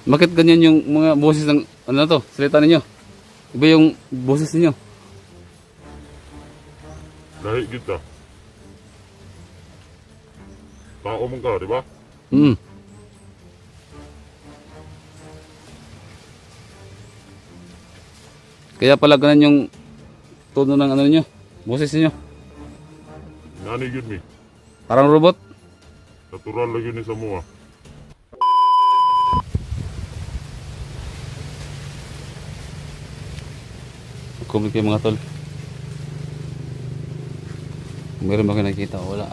Bakit ganyan yung mga boses ng ano to, salita ninyo? Iba yung boses ninyo. Lahi kita. Tao mong ka, di ba? Kaya pala ganun yung tono ng ano niyo, boses niyo. Nani yun mi. Parang robot. Natural lagi ni semua. Kumit kayo mga tol. Meron ba kayo nakikita? Wala.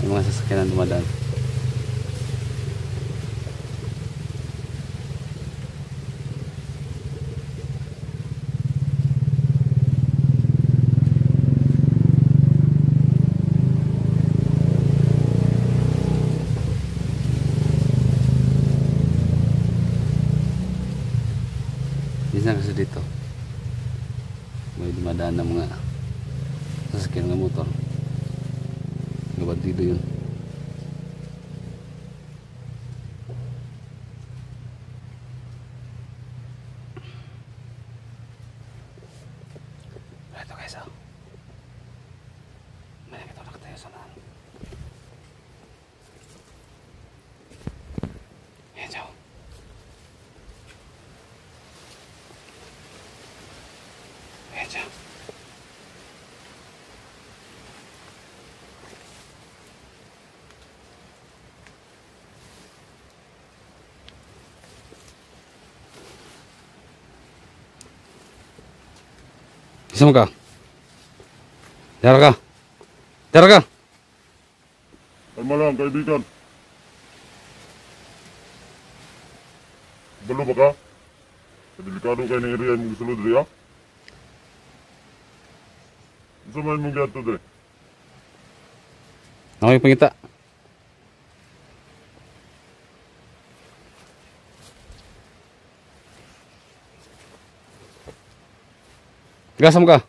Yung mga sasakyan na dumadaan. Minsan kasi dito may dumadaan ng mga sasakyan ng motor. Bandido yun. Ito guys, oh. May nakita tayo sa naan. Ayan siya. Ayan siya. Isa mo ka. Tara ka. Tara ka. Kalma lang, kaibigan. Balo ba ka? Delikado kayo ng area mong sulod riya? Gusto man mong gato dre? Ako yung pangita. Gasam ka.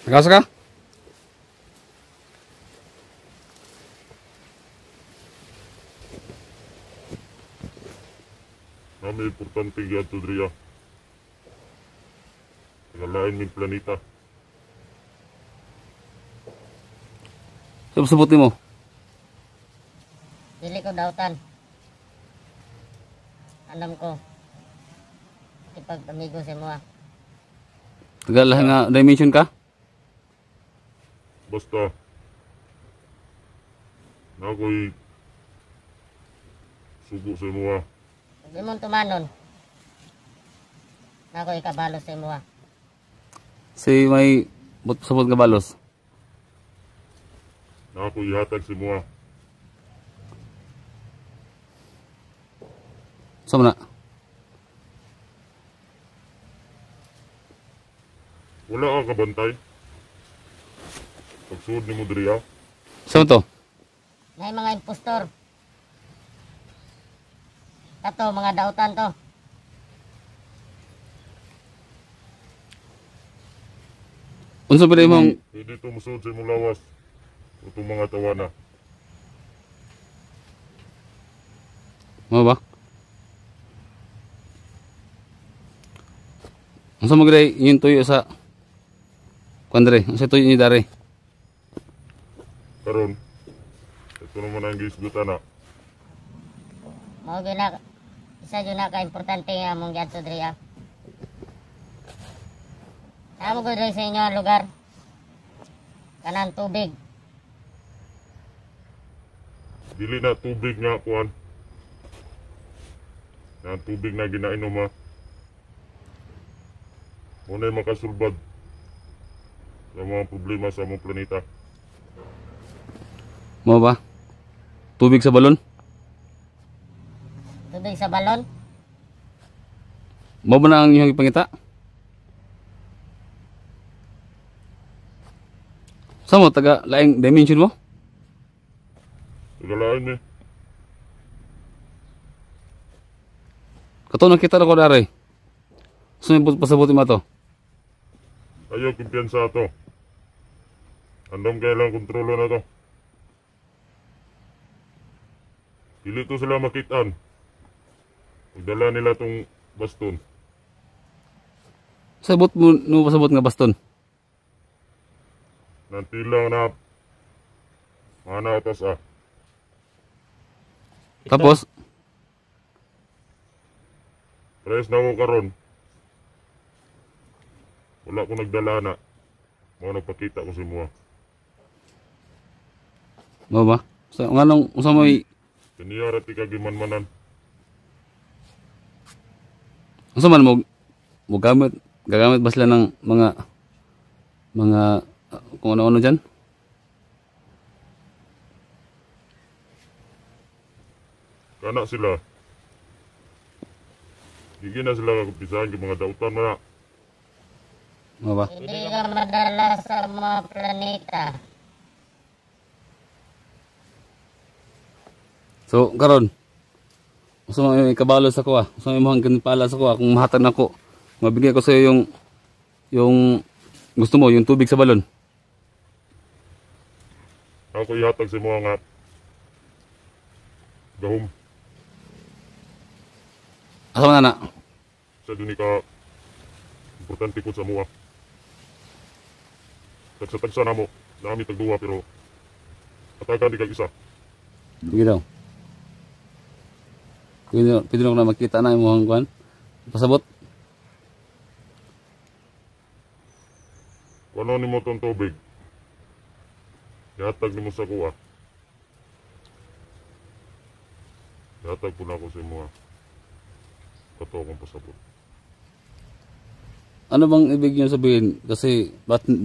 Gas ka? May importante gato dre ya. Nagalain ng planeta. Sabot-sabotin mo. Dili ko dautan. Alam ko. Ipag amigo sa mga. Tagal nga dimension ka? Basta. Na ako'y sugo sa mga. Di mo tumanon. Na ako ikabalos sa mga. Si may sabot nga balos. Na ako'y ihatag sa mga. Saan na? Wala ka kabantay. Pagsuod ni mo diriya. Saan to? Na mga impostor. Kato, mga dautan to. Unsa pa mong Pwede ito musuod sa imong lawas. Itong mga tawana. mo ba? Unsa mo gray yung tuyo sa kuandre? Unsa tuyo ni dare? Karon, ito naman ang gisgutan na. Mao gyud na isa gyud na ka importante nga among giadto diri ah. Amo gud diri sa inyo ang lugar. Kanang tubig. Dili na tubig nga kuan. Nga tubig na ginainom ha. Muna'y makasulbad sa mga problema sa among planeta. Mo ba? Tubig sa balon? Tubig sa balon. Mo ba na ang inyong ipangita? Sa mo, taga laing dimension mo? Tagalaan mi. Kato nakita na ko daray. Sumibot pasabuti mo to. Ayaw kumpiyansa to. Andam kailang kontrolo na to. Dili to sila makitaan. Magdala nila tong baston. Sabot mo, no pasabot nga baston. Nantilang na mana atas ah. Tapos, Press na ko karon. Wala ko nagdala na. Mga nagpakita ko si Mua. mo ba? Sa nganong usa mo Kaniya rati ka gimanmanan. usa man mo gamit, gagamit ba sila ng mga kung ano-ano diyan? Kana sila. Hindi na sila kakumpisahan yung mga dautan na. Mo ba? Hindi ka madala sa mga planeta. So, karon. Usa man may kabalo sa ko ah. Usa may mohang pala sa ko ah. Kung mahatag nako, mabigay ko sa iyo yung gusto mo, yung tubig sa balon. Ako ihatag sa mga nga gahom. Asa man na? Sa duni ka importante ko sa Mua. Tagsa-tagsa na mo. Nami tagduwa pero atagan di kag isa. Sige daw. Pwede na ko na makita na yung mohang kuhan. Pasabot. Ano ni mo tong tubig? Ihatag ni mo sa kuha. Ihatag po na ako sa Mua. Kato akong pasabot. Ano bang ibig niyo sabihin? Kasi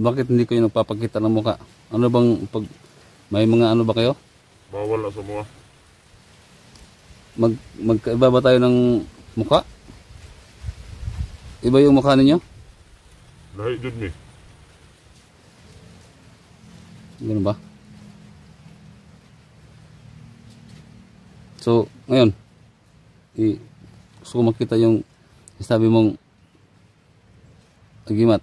bakit hindi kayo nagpapakita ng mukha? Ano bang pag may mga ano ba kayo? Bawal na sa Mua. Magkaiba ba tayo ng mukha? Iba yung mukha ninyo? Lahi jud mi. Ganun ba? So, ngayon, gusto ko makita yung sabi mong agimat.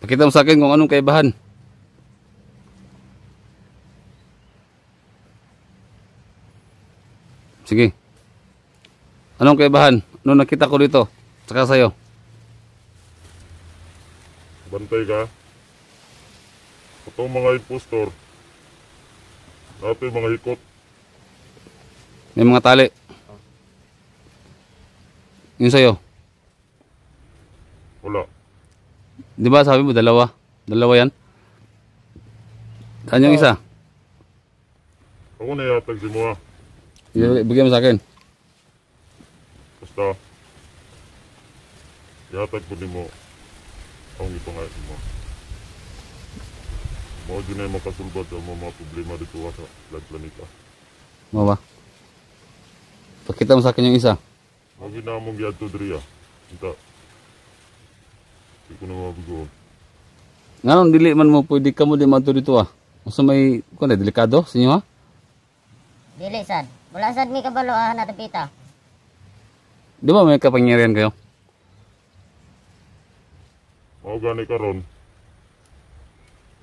Pakita mo sa akin kung anong kaibahan. Sige. Anong kaibahan? Nung nakita ko dito, saka sa'yo. Bantay ka. Itong mga impostor. Nato yung mga hikot. May mga tali. Yung sa'yo. Wala. Di ba sabi mo dalawa? Dalawa yan? Saan yung isa? Ako na ihatag si Mua. Bigyan mo sa akin. Basta. Ihatag po ni mo. Ang ipangayat si Mua. Mga din ay makasulbad sa mga problema dito sa planeta. Mo ba? Pakita mo sa akin yung isa. Mga ginamong yad to diriya. Kita. Hindi ko na mabigoon. Nga nung dili man mo pwede ka mo di man to dito ah. Masa may kung delikado sa inyo ha? Dili sad. Wala sad mi kabalo ah natapita. Di ba may kapangyarihan kayo? mao gani karon.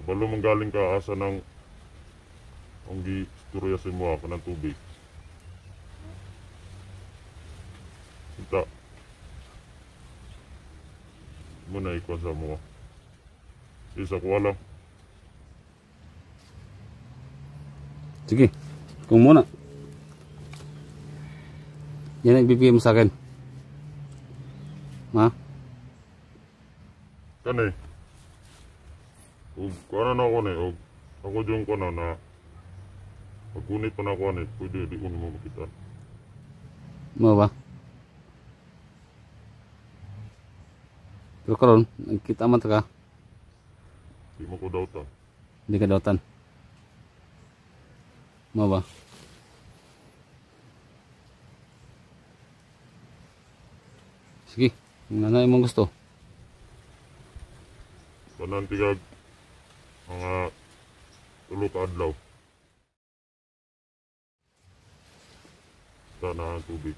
Balo manggaling ka asa ng ang gi-istorya sa imo ka ng tubig. Kita. Muna ikaw sa mo. Isa ko alam. Sige, kung muna. Yan ang ibibigay mo sa akin. Ha? Kani. Ug kuana na ako ni, ug ako yung kuana na pagkunit pa na ako ni, pwede di ko mo makita. Mo ba? Pero karon, kita man ta ka. Di mo ko dautan. Hindi ka dautan. Mo ba? Sige, ano imong gusto? Tanan tigag mga tulo ka adlaw. Sana ang tubig.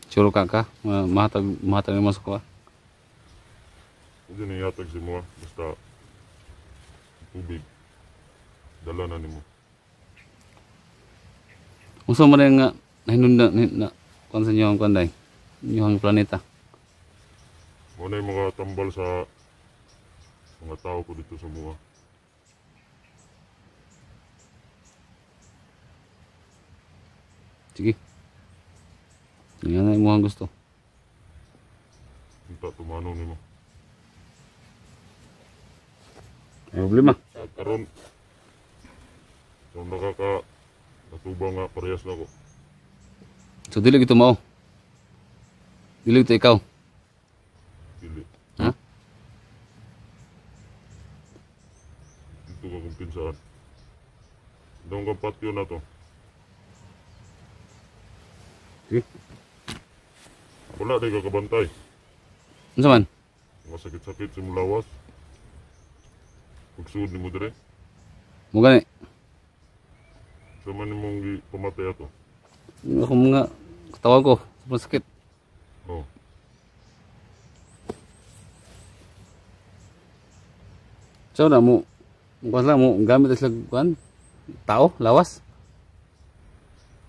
Sure ka? Mahatag naman sa kuha. Hindi na yatag si mo. Basta tubig. Dala na ni mo. Uso mo rin nga, nahinunda na kung sa inyo ang kanday, inyong planeta. Muna yung mga tambal sa mga tao ko dito sa mga. Sige. Yan na yung gusto. Hindi tumano ni mo. May problema. Karon, kung nakakatubang nga parehas na ko. So dili ito mao. Dili ito ikaw. Dili. Ha? Dito ka kumpinsahan. Doon ka patio na to. Sige. Wala di ka kabantay. Ano man? Mga sakit-sakit sa mong lawas. Pagsuod ni mo dire. Mo gani. Sa man mong pamatay ato. Ako mga katawan ko. Sobrang sakit. Oh. So na mo. Kuan lang mo gamit sila kuan. Tao, lawas.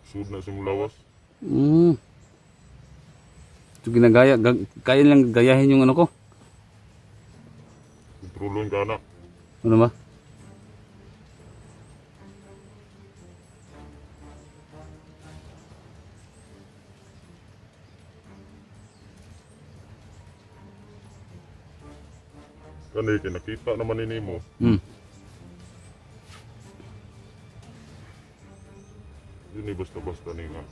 Suod na sa mong lawas. So ginagaya, kaya lang gayahin yung ano ko. Kontrolon ka na. Ano ba? Kani kinakita naman ini mo. Ini basta-basta ni nga.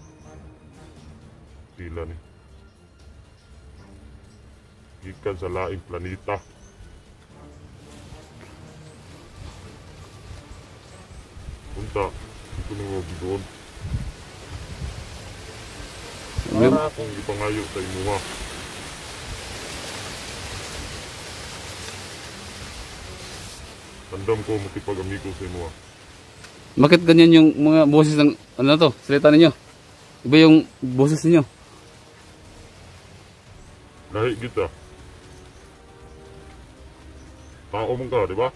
Tila ni. Gikan sa laing planeta. Punta, ito ni mo bigoon. Para akong ipangayo sa imuha. Tandam ko makipag-amigo sa imuha. Bakit ganyan yung mga boses ng ano to, salita ninyo? Iba yung boses ninyo. Lahi kita. Tao mong ka, di ba?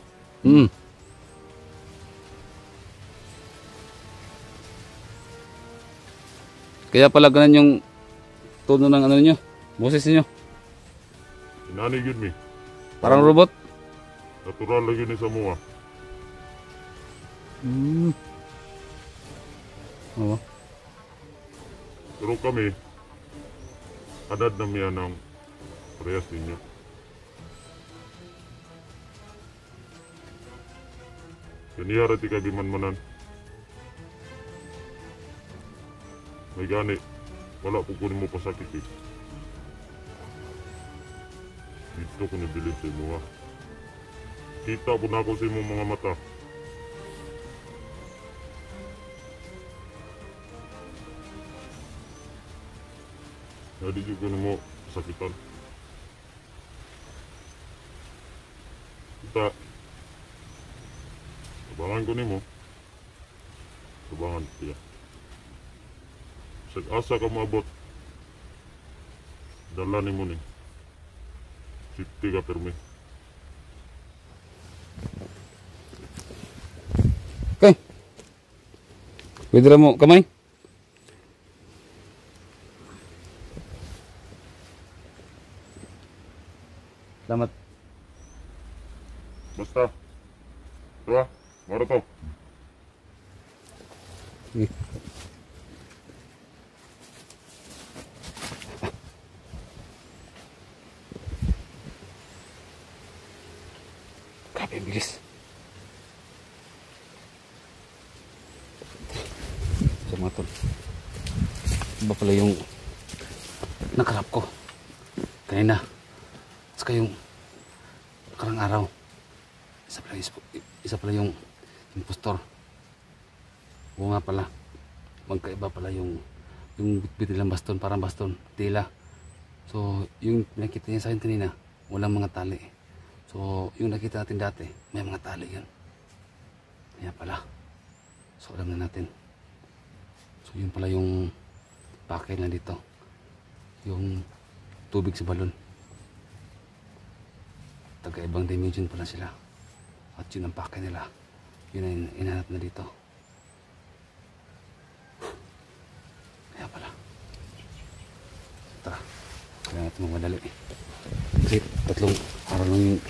Kaya pala ganun yung tono ng ano ninyo, boses ninyo. Inani yun mi. Parang robot. Natural lagi ni sa mua. Oo. Pero kami, adad na miya ng parehas ninyo. Kaniyara ti kagimanmanan. May gani, wala po kunin mo pasakit eh. Dito ko nabilin sa imo ha. Kita po na ako sa imong mga mata. Hindi ko mo sakitan. Kita. Tabangan ko nimo. Tabangan siya. Sa asa ka maabot. Dala nimo ni. safety ka permi. Okay. Pwede mo kamay. Salamat. Basta. Ito ah. Maro to. Sige. Grabe ang bilis. So mga tol, iba pala yung nakalap ko kanina. Saka yung nakarang araw, isa pala yung impostor. Oo nga pala, magkaiba pala yung bitbit nilang baston, parang baston, tila. So yung nakita niya sa akin kanina, walang mga tali. So yung nakita natin dati, may mga tali yan. Kaya pala, so alam na natin. So yun pala yung pakay na dito, yung tubig sa balon. Taga-ibang dimension pala sila. At yun ang pakay nila. Yun ang inahanap na dito. Kaya pala. Tara. Kaya natin magmadali. Kasi 3 araw lang yung